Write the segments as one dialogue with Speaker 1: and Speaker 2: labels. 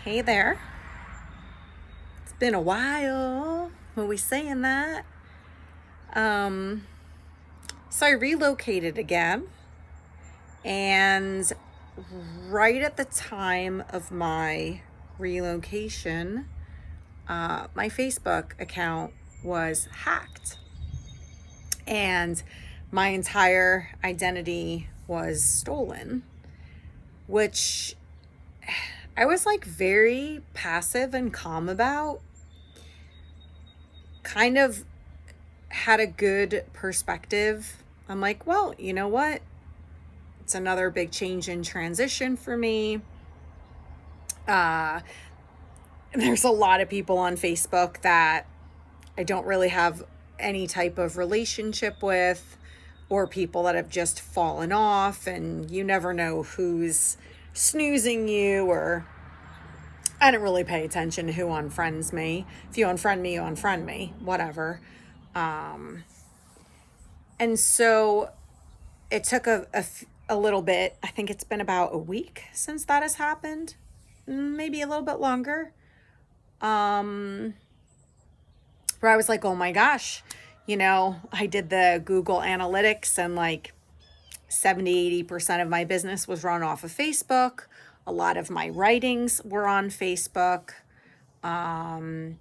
Speaker 1: Hey there. It's been a while. When we saying that? Um, so I relocated again, and right at the time of my relocation, my Facebook account was hacked, and my entire identity was stolen, which I was like very passive and calm about. Kind of had a good perspective. I'm like, well, you know what? It's another big change in transition for me. Uh, there's a lot of people on Facebook that I don't really have any type of relationship with, or people that have just fallen off, and you never know who's snoozing you, or I don't really pay attention to who unfriends me. If you unfriend me, you unfriend me, whatever. Um, and so it took a little bit. I think it's been about a week since that has happened, maybe a little bit longer. Um, where I was like, oh my gosh, I did the Google Analytics, and like 70-80% of my business was run off of Facebook. A lot of my writings were on Facebook. Um,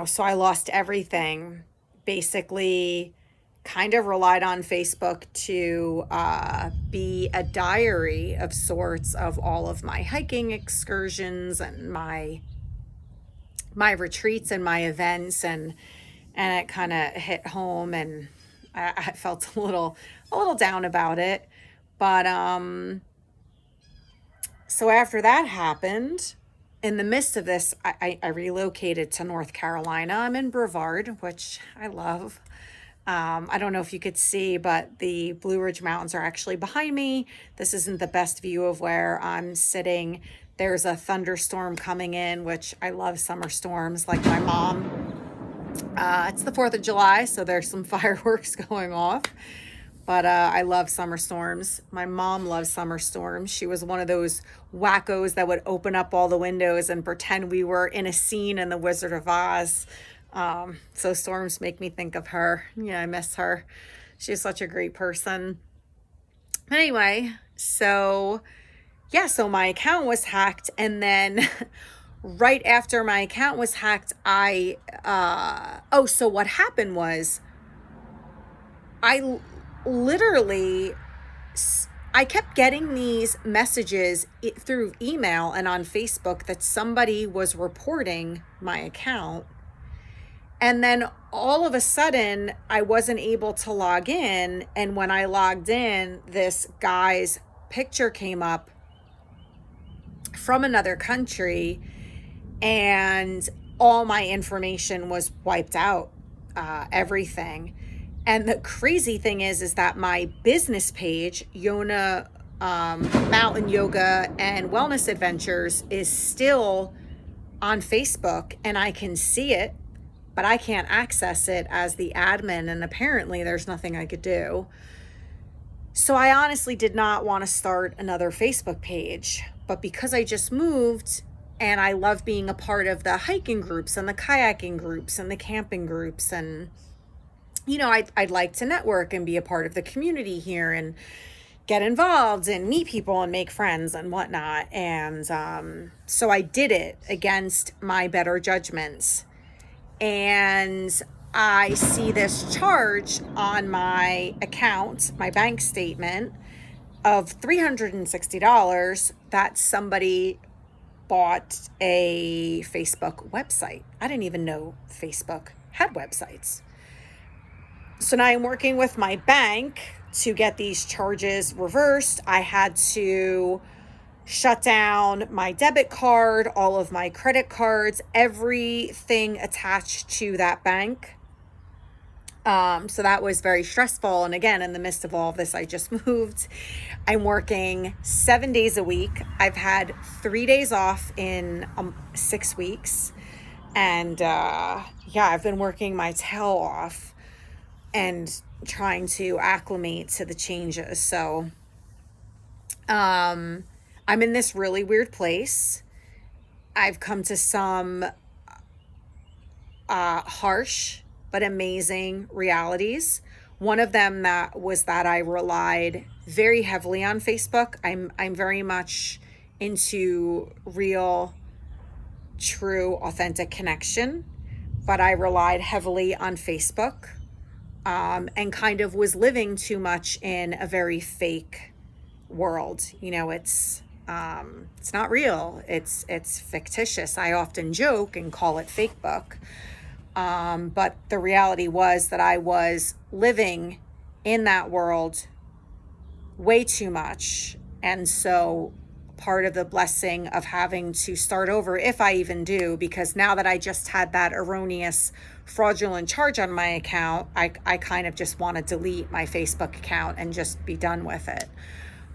Speaker 1: so I lost everything. Basically, kind of relied on Facebook to be a diary of sorts of all of my hiking excursions and my retreats and my events, and it kind of hit home, and I felt a little down about it. But so after that happened, in the midst of this, I relocated to North Carolina. I'm in Brevard, which I love. I don't know if you could see, but the Blue Ridge Mountains are actually behind me. This isn't the best view of where I'm sitting. There's a thunderstorm coming in, which I love summer storms, like my mom. It's the 4th of July, so there's some fireworks going off. But I love summer storms. My mom loves summer storms. She was one of those wackos that would open up all the windows and pretend we were in a scene in The Wizard of Oz. So storms make me think of her. Yeah, I miss her. She's such a great person. Anyway, so yeah, so my account was hacked, and then right after my account was hacked, so what happened was I literally I kept getting these messages through email and on Facebook that somebody was reporting my account. And then all of a sudden, I wasn't able to log in. And when I logged in, this guy's picture came up from another country, and all my information was wiped out, everything. And the crazy thing is that my business page, Yona Mountain Yoga and Wellness Adventures, is still on Facebook, and I can see it, but I can't access it as the admin, and apparently there's nothing I could do. So I honestly did not want to start another Facebook page, but because I just moved and I love being a part of the hiking groups and the kayaking groups and the camping groups, and I'd like to network and be a part of the community here and get involved and meet people and make friends and whatnot. And so I did it against my better judgments. And I see this charge on my account, my bank statement, of $360 that somebody bought a Facebook website. I didn't even know Facebook had websites. So now I'm working with my bank to get these charges reversed. I had to shut down my debit card, all of my credit cards, everything attached to that bank. So that was very stressful. And again, in the midst of all of this, I just moved. I'm working 7 days a week. I've had 3 days off in 6 weeks. And I've been working my tail off and trying to acclimate to the changes. So I I'm in this really weird place. I've come to some harsh but amazing realities. One of them that was that I relied very heavily on Facebook. I'm very much into real, true, authentic connection, but I relied heavily on Facebook, and kind of was living too much in a very fake world. It's not real. It's fictitious. I often joke and call it fake book. But the reality was that I was living in that world way too much. And so part of the blessing of having to start over, if I even do, because now that I just had that erroneous fraudulent charge on my account, I kind of just want to delete my Facebook account and just be done with it.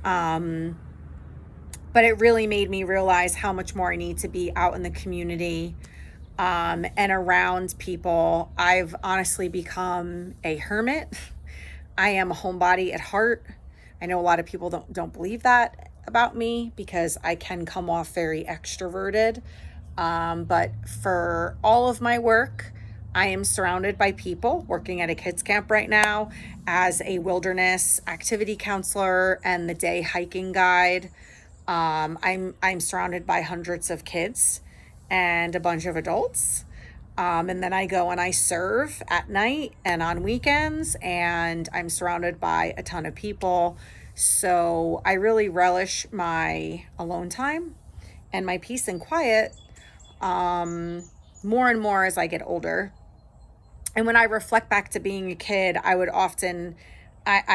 Speaker 1: But it really made me realize how much more I need to be out in the community, and around people. I've honestly become a hermit. I am a homebody at heart. I know a lot of people don't believe that about me because I can come off very extroverted. But for all of my work, I am surrounded by people, working at a kids camp right now as a wilderness activity counselor and the day hiking guide. I'm surrounded by hundreds of kids and a bunch of adults. And then I go and I serve at night and on weekends, and I'm surrounded by a ton of people. So I really relish my alone time and my peace and quiet, more and more as I get older. And when I reflect back to being a kid, I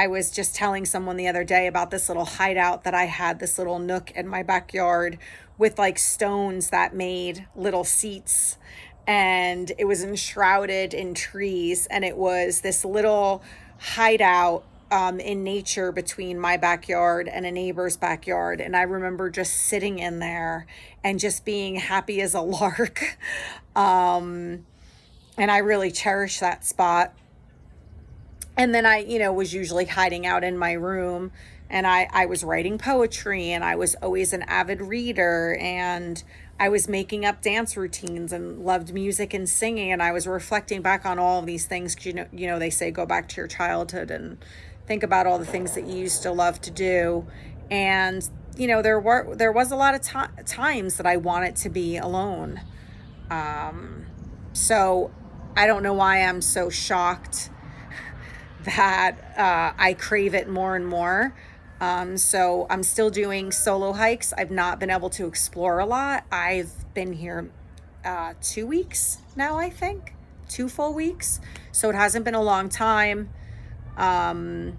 Speaker 1: was just telling someone the other day about this little hideout that I had, this little nook in my backyard with like stones that made little seats, and it was enshrouded in trees, and it was this little hideout in nature between my backyard and a neighbor's backyard. And I remember just sitting in there and just being happy as a lark. And I really cherish that spot. And then I, was usually hiding out in my room, and I was writing poetry, and I was always an avid reader, and I was making up dance routines and loved music and singing. And I was reflecting back on all of these things. 'Cause they say go back to your childhood and think about all the things that you used to love to do. And, there was a lot of times that I wanted to be alone. So I don't know why I'm so shocked that I crave it more and more. So I'm still doing solo hikes. I've not been able to explore a lot. I've been here 2 weeks now, I think. 2 full weeks. So it hasn't been a long time. I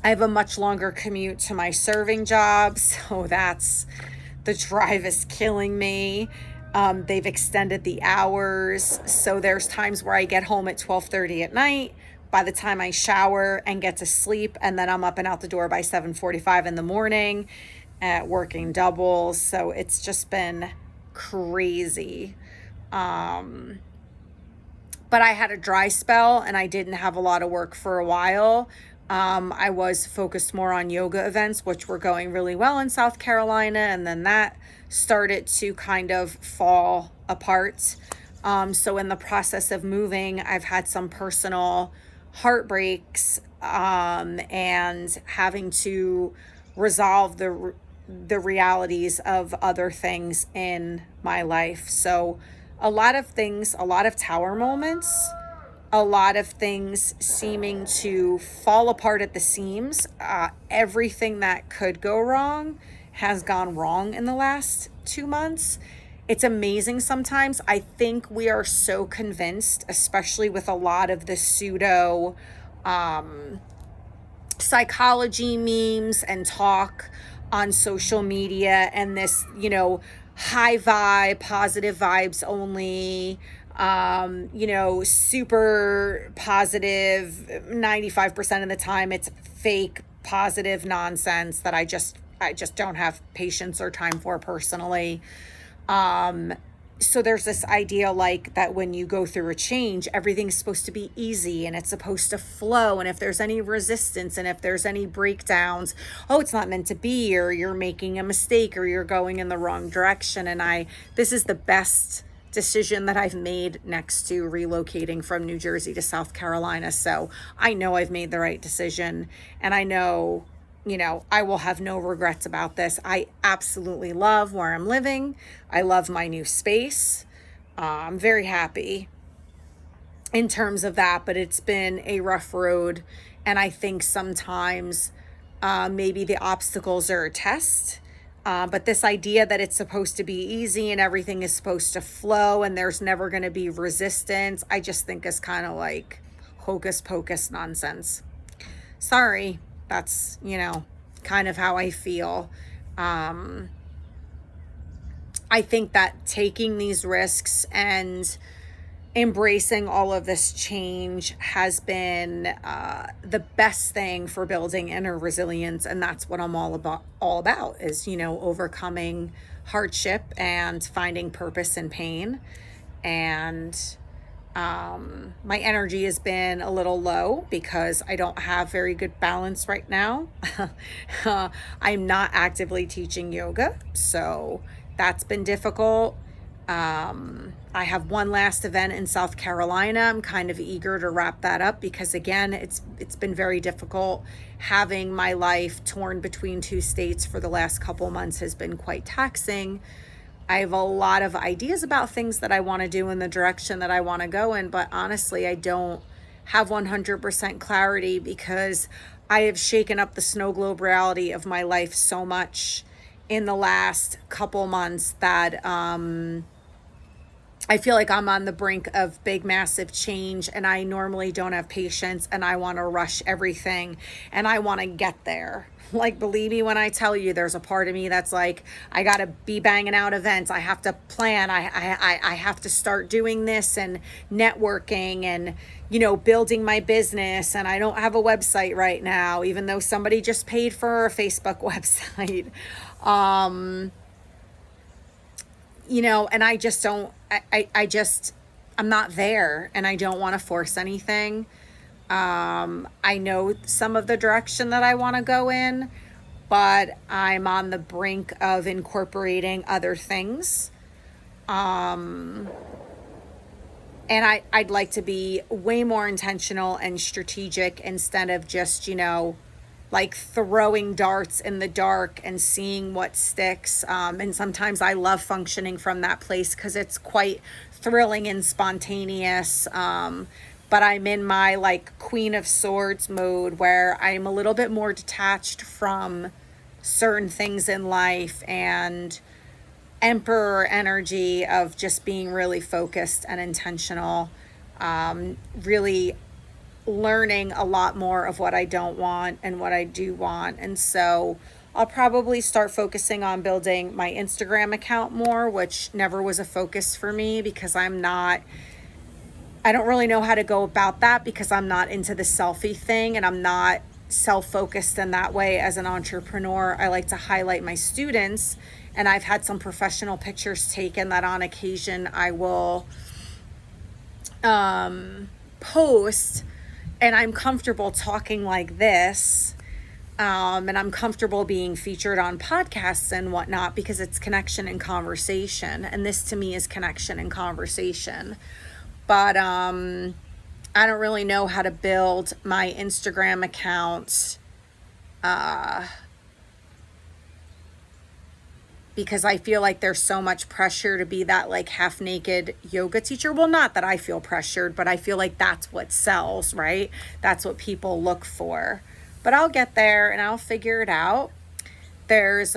Speaker 1: have a much longer commute to my serving job. So the drive is killing me. They've extended the hours. So there's times where I get home at 12:30 at night. By the time I shower and get to sleep, and then I'm up and out the door by 7:45 in the morning, working doubles. So it's just been crazy. But I had a dry spell and I didn't have a lot of work for a while. I was focused more on yoga events, which were going really well in South Carolina. And then that started to kind of fall apart. So in the process of moving, I've had some personal heartbreaks, and having to resolve the realities of other things in my life. So a lot of things, a lot of tower moments, a lot of things seeming to fall apart at the seams. Everything that could go wrong has gone wrong in the last 2 months. It's amazing sometimes. I think we are so convinced, especially with a lot of the pseudo psychology memes and talk on social media, and this, high vibe, positive vibes only, super positive 95% of the time. It's fake positive nonsense that I just don't have patience or time for personally. so there's this idea like that when you go through a change, everything's supposed to be easy and it's supposed to flow. And if there's any resistance and if there's any breakdowns, oh, it's not meant to be, or you're making a mistake, or you're going in the wrong direction. And this is the best decision that I've made next to relocating from New Jersey to South Carolina. So I know I've made the right decision, and I know, I will have no regrets about this. I absolutely love where I'm living. I love my new space. I'm very happy in terms of that, but it's been a rough road. And I think sometimes maybe the obstacles are a test. But this idea that it's supposed to be easy and everything is supposed to flow and there's never going to be resistance, I just think is kind of like hocus pocus nonsense. Sorry, that's, kind of how I feel. I think that taking these risks and embracing all of this change has been the best thing for building inner resilience, and that's what I'm all about is, overcoming hardship and finding purpose in pain. And my energy has been a little low because I don't have very good balance right now. I'm not actively teaching yoga, so that's been difficult. I have one last event in South Carolina. I'm kind of eager to wrap that up because, again, it's been very difficult. Having my life torn between two states for the last couple months has been quite taxing. I have a lot of ideas about things that I want to do in the direction that I want to go in, but honestly, I don't have 100% clarity because I have shaken up the snow globe reality of my life so much in the last couple months that I feel like I'm on the brink of big, massive change, and I normally don't have patience, and I want to rush everything, and I want to get there. Like, believe me when I tell you, there's a part of me that's like, I got to be banging out events. I have to plan. I have to start doing this and networking and, building my business. And I don't have a website right now, even though somebody just paid for a Facebook website. And I just don't, I'm not there, and I don't want to force anything. I know some of the direction that I want to go in, but I'm on the brink of incorporating other things. And I'd like to be way more intentional and strategic instead of just, like throwing darts in the dark and seeing what sticks. And sometimes I love functioning from that place because it's quite thrilling and spontaneous. But I'm in my like Queen of Swords mode where I'm a little bit more detached from certain things in life, and Emperor energy of just being really focused and intentional, really learning a lot more of what I don't want and what I do want. And so I'll probably start focusing on building my Instagram account more, which never was a focus for me because I don't really know how to go about that because I'm not into the selfie thing, and I'm not self-focused in that way as an entrepreneur. I like to highlight my students, and I've had some professional pictures taken that on occasion I will post, and I'm comfortable talking like this, and I'm comfortable being featured on podcasts and whatnot because it's connection and conversation, and this to me is connection and conversation. But I don't really know how to build my Instagram account because I feel like there's so much pressure to be that like half naked yoga teacher. Well, not that I feel pressured, but I feel like that's what sells, right? That's what people look for. But I'll get there and I'll figure it out. There's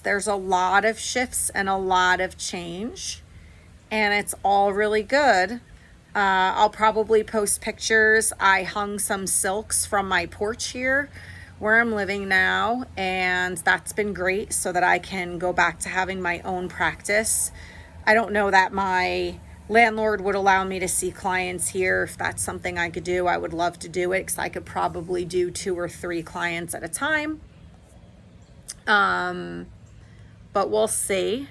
Speaker 1: there's a lot of shifts and a lot of change, and it's all really good. I'll probably post pictures. I hung some silks from my porch here where I'm living now, and that's been great so that I can go back to having my own practice. I don't know that my landlord would allow me to see clients here. If that's something I could do, I would love to do it because I could probably do 2 or 3 clients at a time. but we'll see.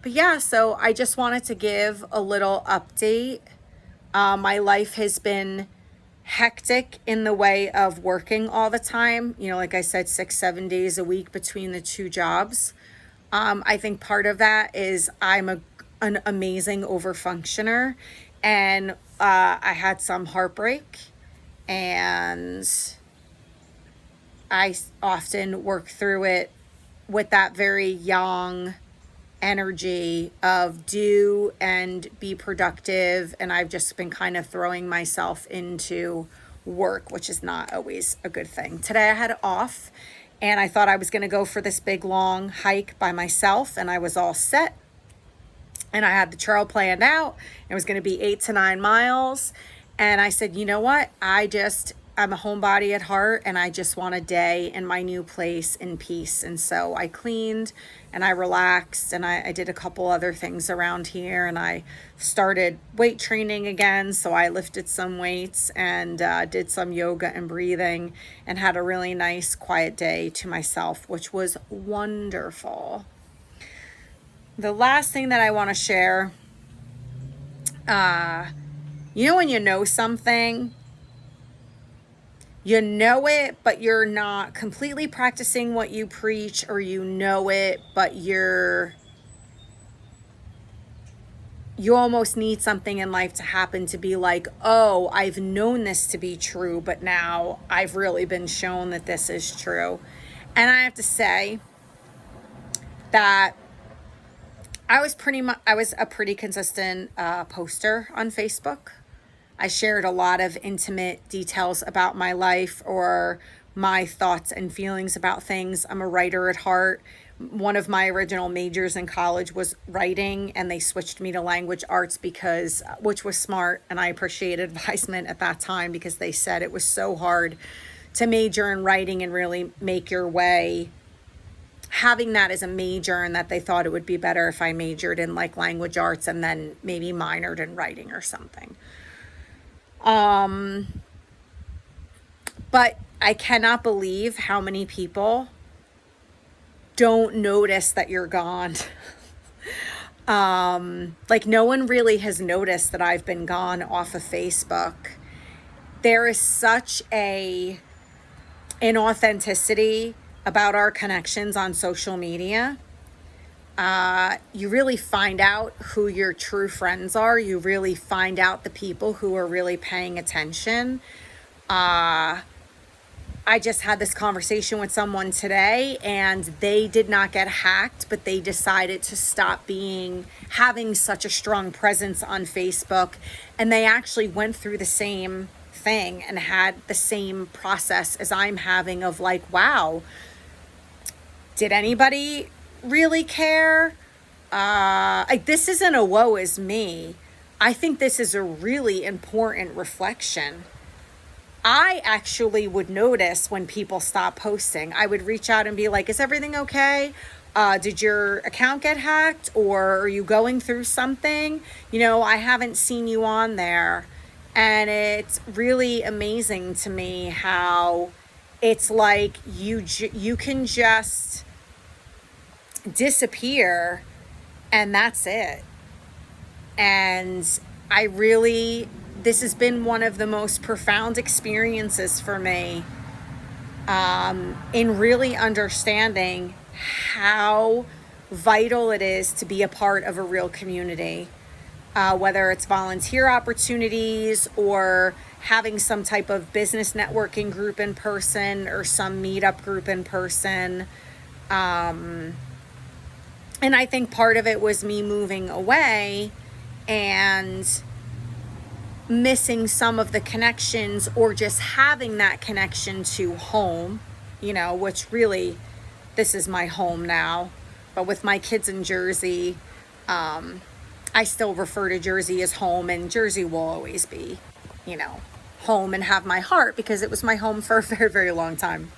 Speaker 1: But yeah, so I just wanted to give a little update. My life has been hectic in the way of working all the time. Like I said, 6, 7 days a week between the two jobs. I think part of that is I'm an amazing overfunctioner, and I had some heartbreak, and I often work through it with that very young energy of do and be productive. And I've just been kind of throwing myself into work, which is not always a good thing. Today I had off and I thought I was going to go for this big long hike by myself, and I was all set. And I had the trail planned out. It was going to be 8 to 9 miles. And I said, you know what? I'm a homebody at heart, and I just want a day in my new place in peace. And so I cleaned and I relaxed, and I did a couple other things around here, and I started weight training again. So I lifted some weights and did some yoga and breathing, and had a really nice quiet day to myself, which was wonderful. The last thing that I want to share, when you know something, you know it, but you're not completely practicing what you preach, or you know it, but you almost need something in life to happen to be like, oh, I've known this to be true, but now I've really been shown that this is true. And I have to say that I was a pretty consistent poster on Facebook. I shared a lot of intimate details about my life or my thoughts and feelings about things. I'm a writer at heart. One of my original majors in college was writing, and they switched me to language arts which was smart, and I appreciated advisement at that time, because they said it was so hard to major in writing and really make your way having that as a major, and that they thought it would be better if I majored in like language arts and then maybe minored in writing or something. But I cannot believe how many people don't notice that you're gone. Like no one really has noticed that I've been gone off of Facebook. There is such an inauthenticity about our connections on social media. You really find out who your true friends are. You really find out the people who are really paying attention. I just had this conversation with someone today, and they did not get hacked, but they decided to stop having such a strong presence on Facebook. And they actually went through the same thing and had the same process as I'm having of like, wow, did anybody really care? This isn't a woe is me. I think this is a really important reflection. I actually would notice when people stop posting. I would reach out and be like, is everything okay? Did your account get hacked, or are you going through something? I haven't seen you on there. And it's really amazing to me how it's like you can just disappear and that's it. And this has been one of the most profound experiences for me, in really understanding how vital it is to be a part of a real community, whether it's volunteer opportunities or having some type of business networking group in person or some meetup group in person. And I think part of it was me moving away and missing some of the connections, or just having that connection to home, which really, this is my home now. But with my kids in Jersey, I still refer to Jersey as home, and Jersey will always be, home and have my heart, because it was my home for a very, very long time.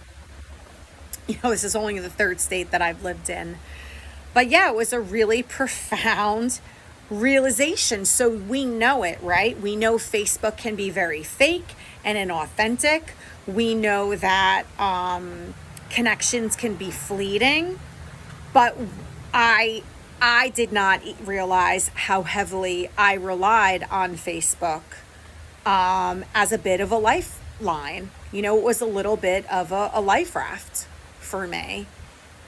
Speaker 1: This is only the third state that I've lived in. But yeah, it was a really profound realization. So we know it, right? We know Facebook can be very fake and inauthentic. We know that connections can be fleeting. But I I did not realize how heavily I relied on Facebook as a bit of a lifeline. You know, it was a little bit of a life raft for me.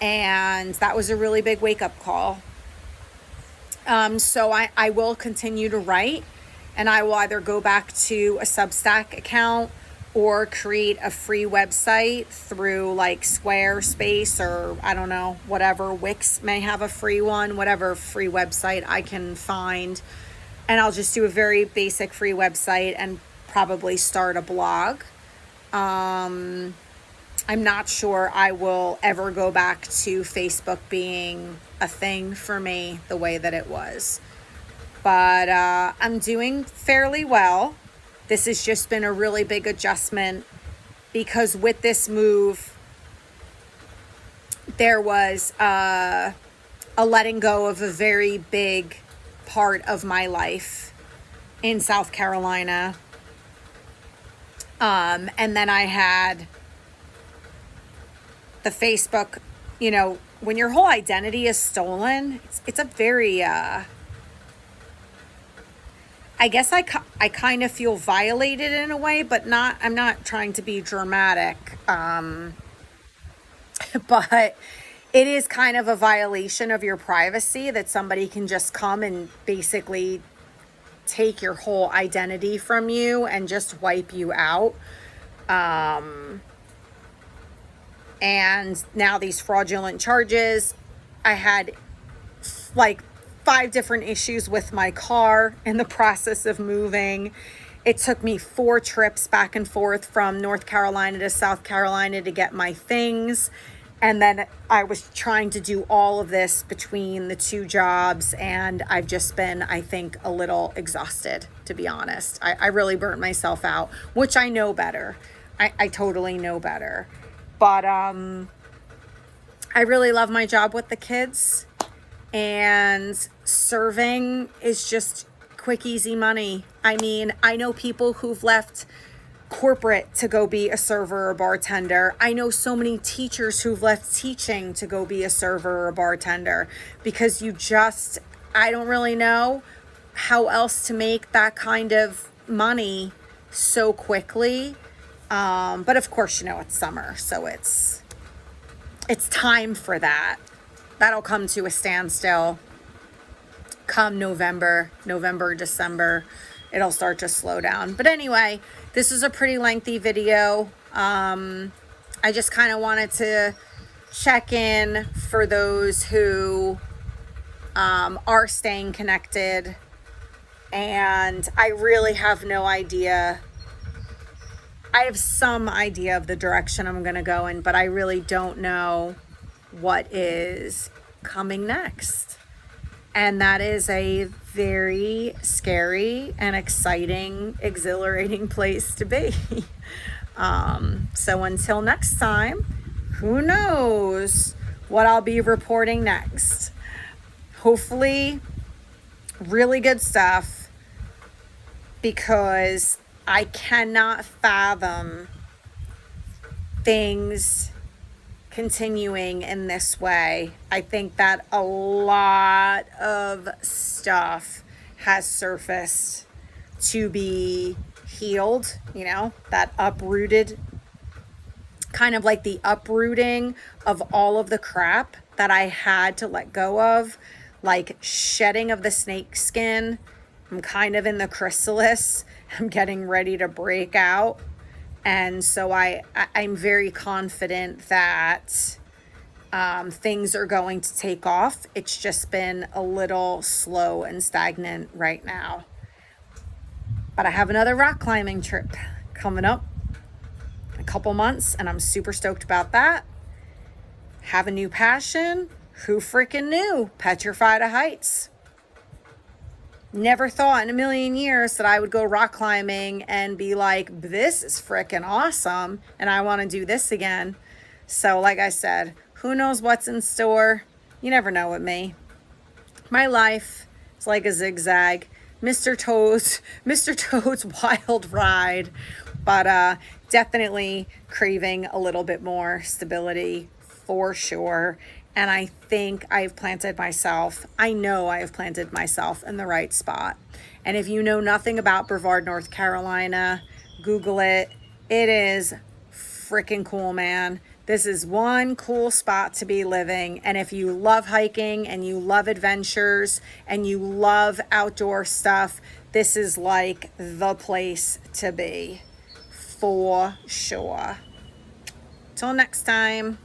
Speaker 1: And that was a really big wake up call. So I will continue to write, and I will either go back to a Substack account or create a free website through like Squarespace, or I don't know, whatever. Wix may have a free one, whatever free website I can find. And I'll just do a very basic free website and probably start a blog. I'm not sure I will ever go back to Facebook being a thing for me the way that it was. But I'm doing fairly well. This has just been a really big adjustment because with this move, there was a letting go of a very big part of my life in South Carolina. And then I had the Facebook, you know, when your whole identity is stolen, it's a very, I guess I kind of feel violated in a way, but I'm not trying to be dramatic. But it is kind of a violation of your privacy that somebody can just come and basically take your whole identity from you and just wipe you out. And now these fraudulent charges, I had like 5 different issues with my car in the process of moving. It took me 4 trips back and forth from North Carolina to South Carolina to get my things. And then I was trying to do all of this between the 2 jobs, and I've just been, I think, a little exhausted, to be honest. I really burnt myself out, which I know better. I totally know better. But I really love my job with the kids, and serving is just quick, easy money. I mean, I know people who've left corporate to go be a server or bartender. I know so many teachers who've left teaching to go be a server or a bartender because I don't really know how else to make that kind of money so quickly. But of course, you know, it's summer, so it's time for that. That'll come to a standstill come November, December. It'll start to slow down. But anyway, this is a pretty lengthy video. I just kind of wanted to check in for those who are staying connected. And I really have no idea. I have some idea of the direction I'm going to go in, but I really don't know what is coming next. And that is a very scary and exciting, exhilarating place to be. So until next time, who knows what I'll be reporting next. Hopefully, really good stuff, because I cannot fathom things continuing in this way. I think that a lot of stuff has surfaced to be healed, you know, that uprooted, kind of like the uprooting of all of the crap that I had to let go of, like shedding of the snake skin. I'm kind of in the chrysalis. I'm getting ready to break out. And so I'm very confident that things are going to take off. It's just been a little slow and stagnant right now. But I have another rock climbing trip coming up in a couple months, and I'm super stoked about that. Have a new passion. Who freaking knew? Petrified of heights. Never thought in a million years that I would go rock climbing and be like, this is freaking awesome, and I want to do this again. So like I said, who knows what's in store? You never know with me. My life is like a zigzag. Mr. Toad's wild ride. But definitely craving a little bit more stability for sure. And I think I've planted myself, I know I have planted myself in the right spot. And if you know nothing about Brevard, North Carolina, Google it. It is freaking cool, man. This is one cool spot to be living. And if you love hiking and you love adventures and you love outdoor stuff, this is like the place to be for sure. Till next time.